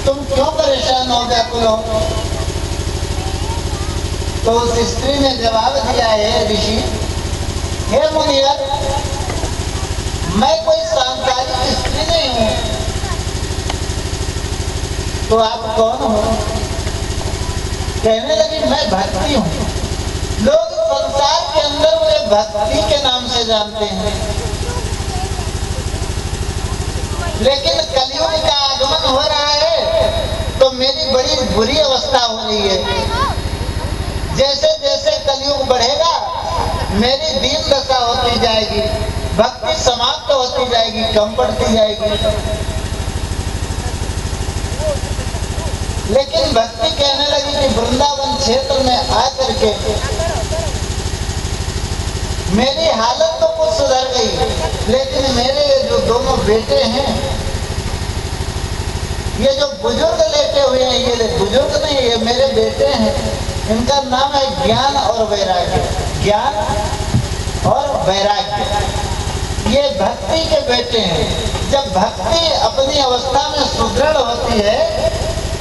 तुम क्यों परेशान हो व्याकुल हो? तो उस स्त्री ने जवाब दिया, है ऋषि, हे मुनिवर, मैं कोई सांसारिक स्त्री नहीं हूं। तो आप कौन हो? कहने लगी, मैं भक्ति हूं। लोग संसार के अंदर मुझे भक्ति के नाम से जानते हैं, लेकिन कलयुग का आगमन हो रहा है तो मेरी बड़ी बुरी अवस्था हो रही है। जैसे जैसे कलयुग बढ़ेगा मेरी दीन दशा होती जाएगी, भक्ति समाप्त होती जाएगी, कम पड़ती जाएगी। लेकिन भक्ति कहने लगी कि वृंदावन क्षेत्र में आकर के मेरी हालत तो कुछ सुधर गई, लेकिन मेरे जो दोनों बेटे हैं, ये जो बुजुर्ग लेटे हुए हैं, ये बुजुर्ग नहीं, ये मेरे बेटे हैं। इनका नाम है ज्ञान और वैराग्य। ज्ञान और वैराग्य ये भक्ति के बेटे हैं। जब भक्ति अपनी अवस्था में सुदृढ़ होती है,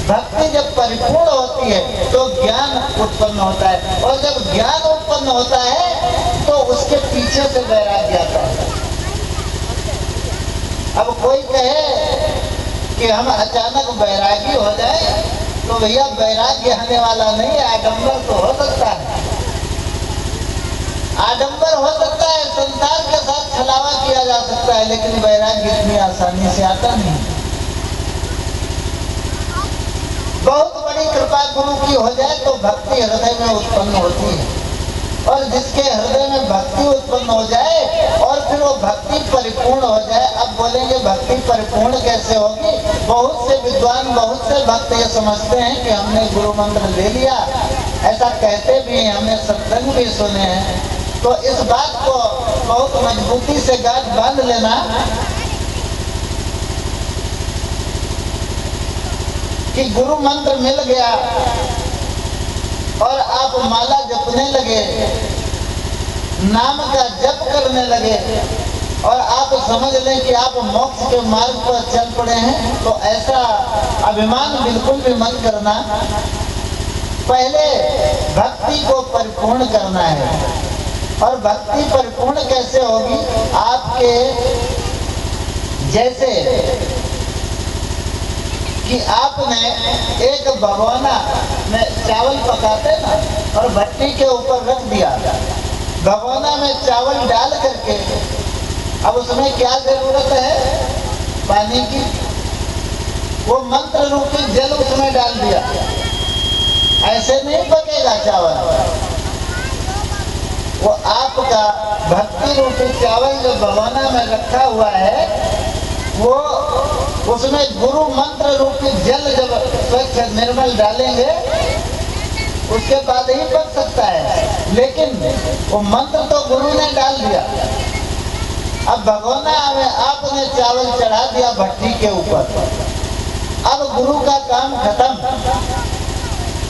भक्ति जब परिपूर्ण होती है तो ज्ञान उत्पन्न होता है, और जब ज्ञान उत्पन्न होता है तो उसके पीछे से वैराग्य आता है। अब कोई कहे कि हम अचानक वैरागी हो जाए, तो भैया वैराग्य आने वाला नहीं है। आडंबर तो हो सकता है, आडंबर हो सकता है, संसार के साथ छलावा किया जा सकता है, लेकिन वैराग्य इतनी आसानी से आता नहीं। बहुत बड़ी कृपा गुरु की हो जाए तो भक्ति हृदय में उत्पन्न होती है, और जिसके हृदय में भक्ति उत्पन्न हो जाए और फिर वो भक्ति परिपूर्ण हो जाए। अब बोलेंगे भक्ति परिपूर्ण कैसे होगी? बहुत से विद्वान, बहुत से भक्त ये समझते हैं कि हमने गुरु मंत्र ले लिया, ऐसा कहते भी हैं, हमने सत्संग भी सुने हैं। तो इस बात को बहुत मजबूती से गांठ बांध लेना कि गुरु मंत्र मिल गया और आप माला जपने लगे, नाम का जप करने लगे, और आप समझ लें कि आप मोक्ष के मार्ग पर चल पड़े हैं, तो ऐसा अभिमान बिल्कुल भी मत करना। पहले भक्ति को परिपूर्ण करना है, और भक्ति परिपूर्ण कैसे होगी? आपके जैसे कि आपने एक भगोना में चावल पकाते ना, और भट्टी के ऊपर रख दिया, भगोना में चावल डाल करके अब उसमें क्या जरूरत है? पानी की। वो मंत्र रूपी जल उसमें डाल दिया, ऐसे नहीं पकेगा चावल। वो आपका भक्ति रूपी चावल जो भगोना में रखा हुआ है, वो उसमें गुरु मंत्र रूपी जल जब स्वच्छ निर्मल डालेंगे, उसके बाद ही पक सकता है। लेकिन वो मंत्र तो गुरु ने डाल दिया। अब भगोना में आपने चावल चढ़ा दिया भट्टी के ऊपर, अब गुरु का काम खत्म,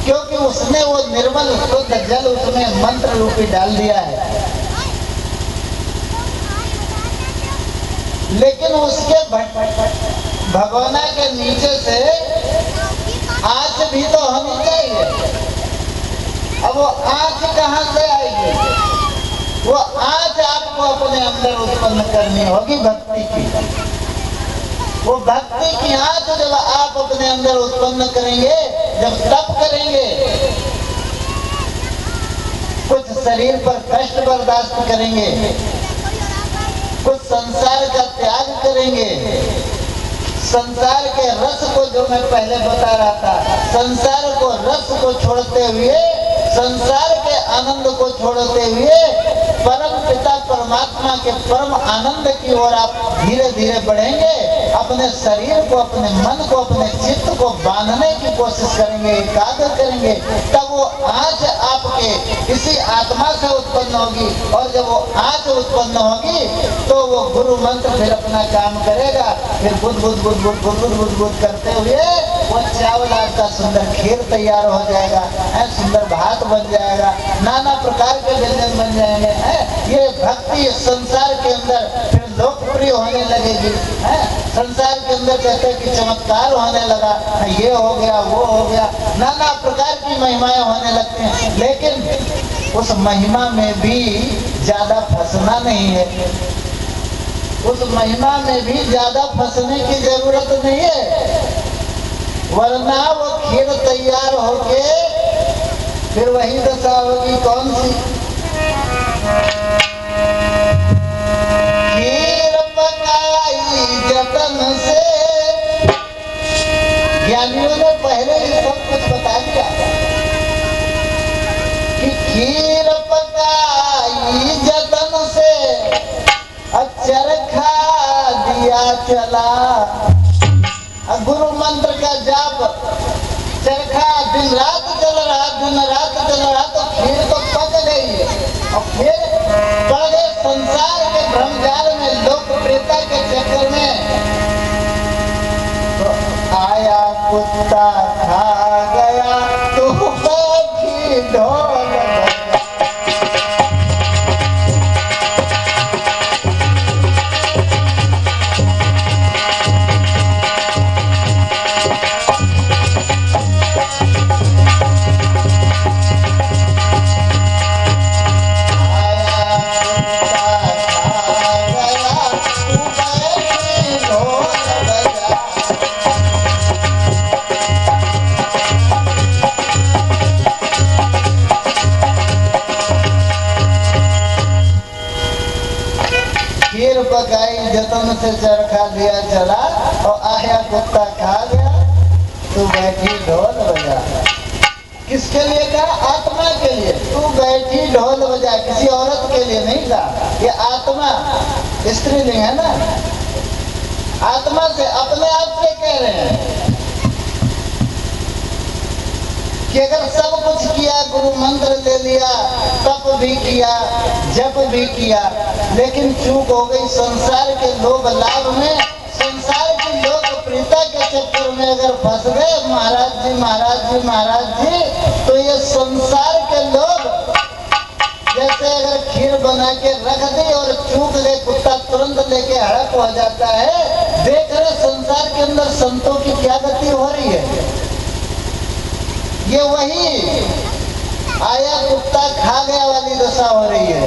क्योंकि उसने वो निर्मल शुद्ध जल उसमें मंत्र रूपी डाल दिया है। लेकिन उसके भगोना के नीचे से आँच भी तो होनी चाहिए। अब वो आँच कहाँ से आएगी? वो आँच आपको अपने अंदर उत्पन्न करनी होगी भक्ति की। वो भक्ति की आँच जब आप अपने अंदर उत्पन्न करेंगे, जब तप करेंगे, कुछ शरीर पर कष्ट बर्दाश्त करेंगे, कुछ संसार का त्याग करेंगे, संसार के रस को, जो मैं पहले बता रहा था, संसार को रस को छोड़ते हुए, संसार के आनंद को छोड़ते हुए परम पिता परमात्मा के परम आनंद की ओर आप धीरे धीरे बढ़ेंगे। अपने शरीर को, अपने मन को, अपने चित्त को बांधने की कोशिश करेंगे, एकाग्र करेंगे, तब वो आँच आपके इसी आत्मा से उत्पन्न होगी। और जब वो आँच उत्पन्न होगी तो वो गुरु मंत्र फिर अपना काम करेगा। फिर बुद्ध बुद्ध बुद्ध बुद्ध बुद्ध बुद्ध बुद्ध बुद्ध करते हुए वो चावल आपका सुंदर खीर तैयार हो जाएगा, सुंदर भात बन जाएगा, नाना प्रकार के व्यंजन बन जाएंगे। ये भक्ति संसार के अंदर फिर लोकप्रिय होने लगेगी। है संसार के अंदर कहते हैं कि चमत्कार होने लगा, ये हो गया वो हो गया, नाना प्रकार की महिमाएं होने लगती हैं। लेकिन उस महिमा में भी ज्यादा फंसना नहीं है, उस महिमा में भी ज्यादा फंसने की जरूरत नहीं है, वरना वो खीर तैयार होके फिर वही दशा होगी। कौन सी? खीर पकाई जतन से, ज्ञानियों ने पहले ही सब कुछ बता दिया कि खीर पकाई जतन से, चरखा दिया चला। गुरु मंत्र का जाप, चरखा दिन रात चल रहा, दिन रात चल रहा, तो खीर तो पक गई और फिर पड़ गए संसार के भ्रमजाल में, लोकप्रियता के चक्कर में। तो आया कुत्ता खा गया तू बैठी ढोल। पकाई जतन से चरखा दिया चला और आया कुत्ता खा गया तू बैठी ढोल बजा। किसके लिए कहा? आत्मा के लिए। तू बैठी ढोल बजा, किसी औरत के लिए नहीं कहा। ये आत्मा स्त्रीलिंग है ना, आत्मा से अपने आप से कह रहे हैं कि अगर सब कुछ किया, गुरु मंत्र ले लिया, तप भी किया, जप भी किया, लेकिन चूक हो गई संसार के लोभ लाभ में, संसार की लोकप्रियता के चक्कर में अगर फंस गए महाराज जी महाराज जी महाराज जी, तो ये संसार के लोग जैसे अगर खीर बना के रख दी और चूक गए, कुत्ता तुरंत लेके हड़प हो जाता है। देख रहे संसार के अंदर संतों की क्या गति हो रही है। ये वही आया कुत्ता खा गया वाली दशा हो रही है।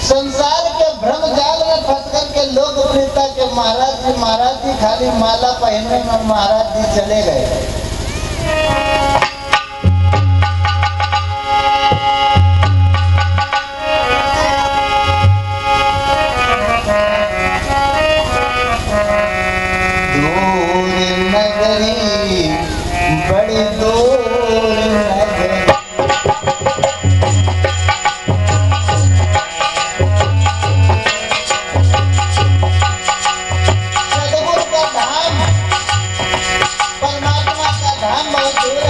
संसार के भ्रम जाल में फंस कर के लोकप्रियता के महाराज जी खाली माला पहनने में महाराज जी चले गए। दूर नगरी बड़ी दूर परमात्मा का धाम बहुत दूर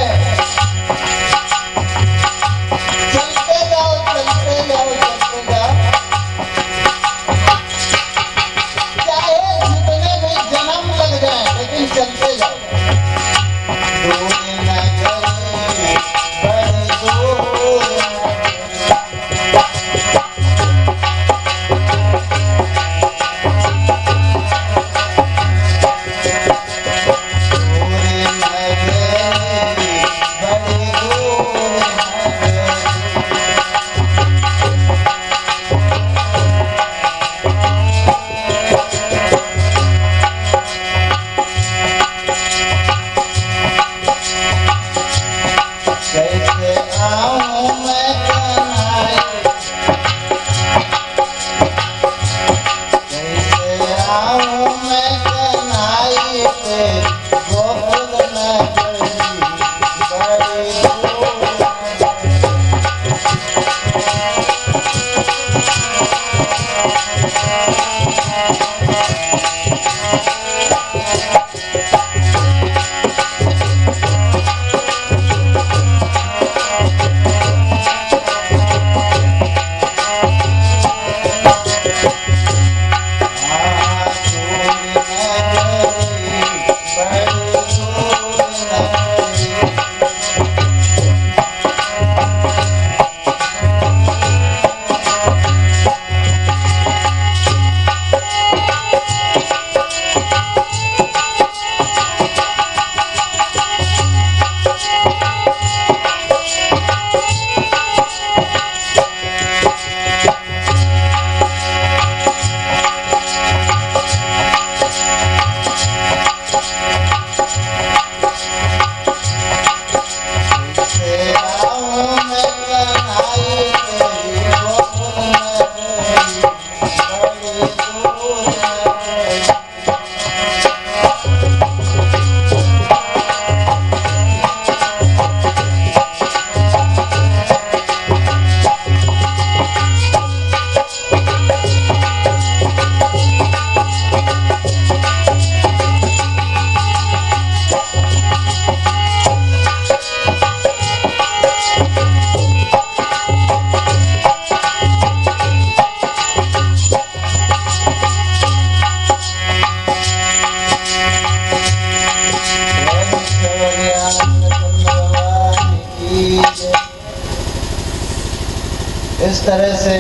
तरह से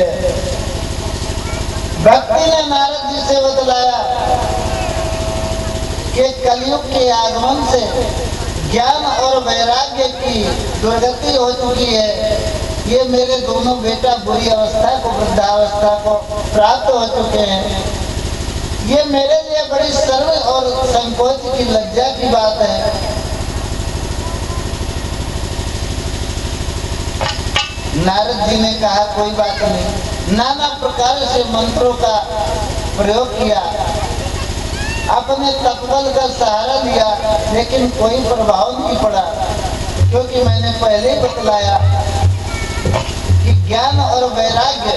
भक्ति ने नारद जी से बतलाया कि कलयुग के आगमन से ज्ञान और वैराग्य की दुर्गति हो चुकी है। ये मेरे दोनों बेटा बुरी अवस्था को, वृद्धावस्था को प्राप्त हो चुके हैं। ये मेरे लिए बड़ी शर्म और संकोच की, लज्जा की बात है। नारद जी ने कहा कोई बात नहीं। नाना प्रकार से मंत्रों का प्रयोग किया, अपने तत्बल का सहारा लिया, लेकिन कोई प्रभाव नहीं पड़ा, क्योंकि मैंने पहले ही बतलाया कि ज्ञान और वैराग्य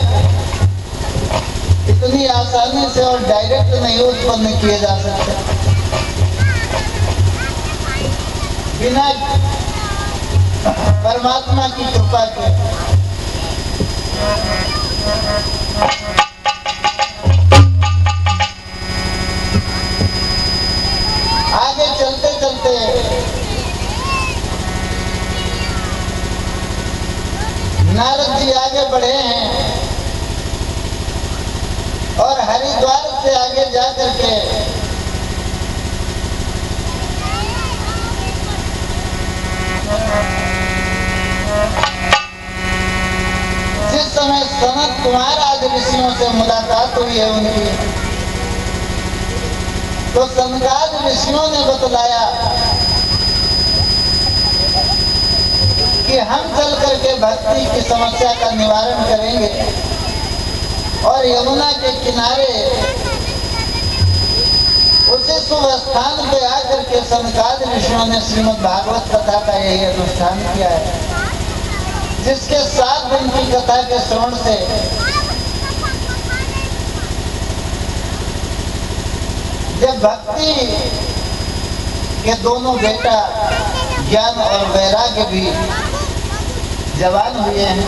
इतनी आसानी से और डायरेक्ट नहीं उत्पन्न किए जा सकते। बिना परमात्मा की कृपा के। आगे चलते चलते नारद जी आगे बढ़े हैं और हरिद्वार से आगे जाकर के जिस समय सनत कुमार आदि ऋषियों से मुलाकात हुई है उनकी, तो सनकादि ऋषियों ने बतलाया कि हम चल करके भक्ति की समस्या का निवारण करेंगे और यमुना के किनारे उसी शुभ स्थान पे आकर के सनकादि ऋषियों ने श्रीमद् भागवत कथा का यही अनुष्ठान किया है, जिसके 7 दिन की कथा के श्रवण से जब भक्ति के दोनों बेटा ज्ञान और वैराग्य भी जवान हुए हैं,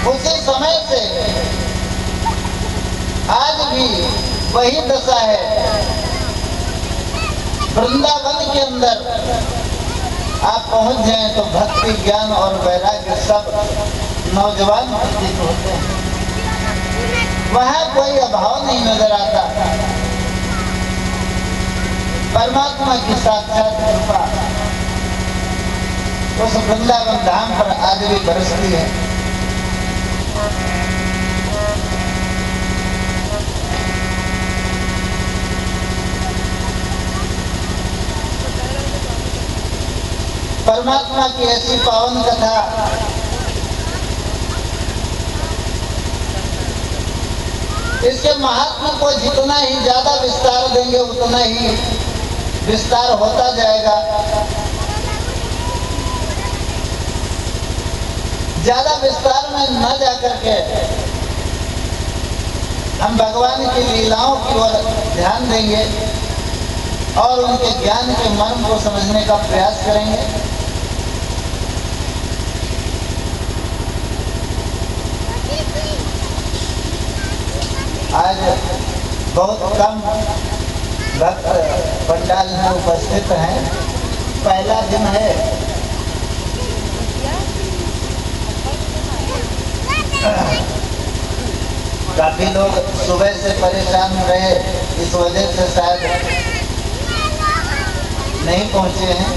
उसी समय से आज भी वही दशा है। वृंदावन के अंदर आप पहुंच जाएं तो भक्ति, ज्ञान और वैराग्य सब नौजवान प्रतीत होते हैं। वहां कोई अभाव नहीं नजर आता। परमात्मा की साक्षात कृपा उस वृंदावन धाम पर आज भी बरसती है। परमात्मा की ऐसी पावन कथा इसके महात्मा को जितना ही ज्यादा विस्तार देंगे उतना ही विस्तार होता जाएगा। ज्यादा विस्तार में न जाकर के हम भगवान की लीलाओं की ओर ध्यान देंगे और उनके ज्ञान के मर्म को समझने का प्रयास करेंगे। आज बहुत कम भक्त पंडाल में उपस्थित हैं। पहला दिन है। काफी लोग सुबह से परेशान रहे, इस वजह से शायद नहीं पहुंचे हैं।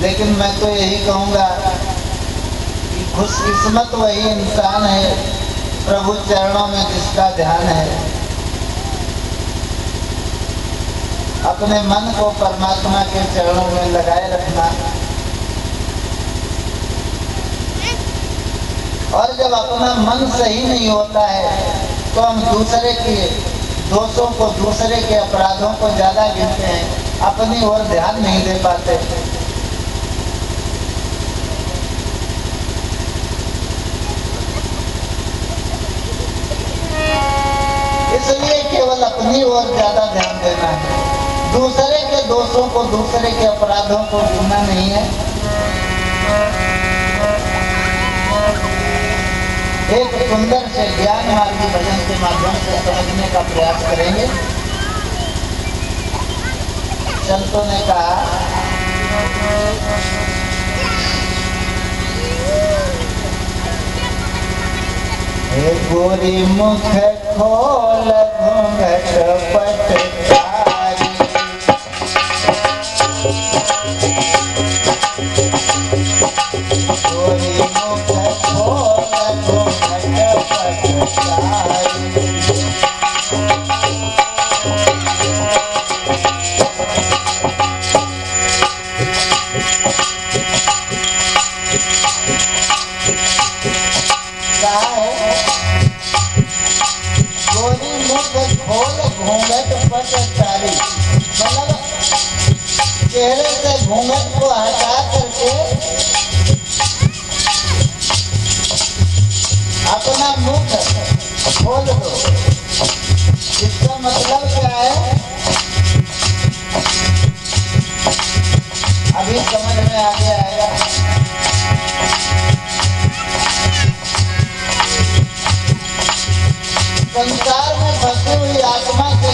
लेकिन मैं तो यही कहूंगा कि खुशकिस्मत वही इंसान है प्रभु चरणों में जिसका ध्यान है। अपने मन को परमात्मा के चरणों में लगाए रखना, और जब अपना मन सही नहीं होता है तो हम दूसरे के दोषों को, दूसरे के अपराधों को ज्यादा गिनते हैं, अपनी ओर ध्यान नहीं दे पाते। इसलिए केवल अपनी ओर ज्यादा ध्यान देना है, दूसरे के दोषों को, दूसरे के अपराधों को गिनना नहीं है। एक सुंदर से ज्ञान मार्गी भजन के माध्यम से समझने का प्रयास करेंगे। संतों ने कहा, हे गोरी मुख खोल घूंघट पटकारी, गोरी मुख खोल घूंघट पटकारी। गोरी मुख खोल घूंघट पटकारी, मतलब चेहरे से घूंघट को हटा करके अपना मुख खोल दो। इसका मतलब क्या है, अभी समझ में आगे आएगा। संसार में फंसी हुई आत्मा से